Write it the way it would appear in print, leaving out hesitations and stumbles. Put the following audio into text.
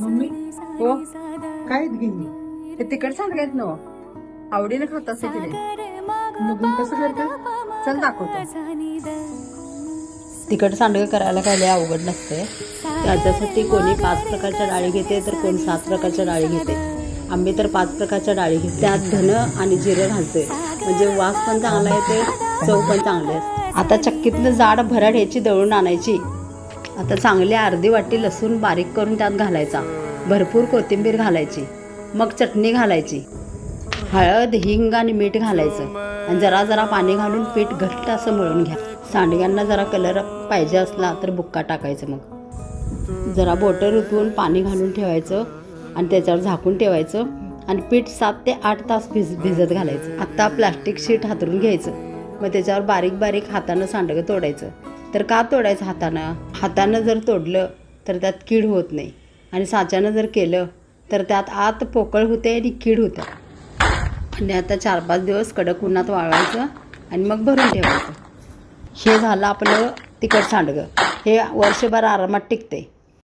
Mummy हो काय आहेत गेली ते तिकट सांगायत ना आवडीने खात असते तिने बघून कसं करतात? चल दाखवतो. तिखट सांडगे करायला काय लय अवघड नसते. त्याच्यासाठी कोणी 5 प्रकारच्या डाळी घेते तर कोण 7 प्रकारच्या डाळी घेते. आम्ही तर 5 प्रकारच्या डाळी घेते. त्यात धन आणि जिरं घालते म्हणजे वास पण चांगला येते, चव पण चांगली असते. आता चक्कीतलं जाड भरड ह्याची दळून आणायची. आता चांगली अर्धी वाटी लसूण बारीक करून त्यात घालायचा. भरपूर कोथिंबीर घालायची. मग चटणी घालायची. हळद, हिंग आणि मीठ घालायचं आणि जरा जरा पाणी घालून पीठ घट्ट असं मळून घ्या. सांडग्यांना जरा कलर पाहिजे असला तर बुक्का टाकायचं. मग जरा बोटं रुतवून पाणी घालून ठेवायचं आणि त्याच्यावर झाकून ठेवायचं आणि पीठ 7 ते 8 तास भिजत घालायचं. आत्ता प्लास्टिक शीट हातरून घ्यायचं. मग त्याच्यावर बारीक बारीक हातानं सांडगं तोडायचं. तर का तोडायचं हातानं जर तोडलं तर त्यात कीड होत नाही आणि साच्यानं जर केलं तर त्यात आत पोकळ होते आणि कीड होते. आणि आता 4-5 दिवस कडक उन्हात वाळवायचं आणि मग भरून ठेवायचं. हे झालं आपलं तिखट सांडगं. हे वर्षभर आरामात टिकते.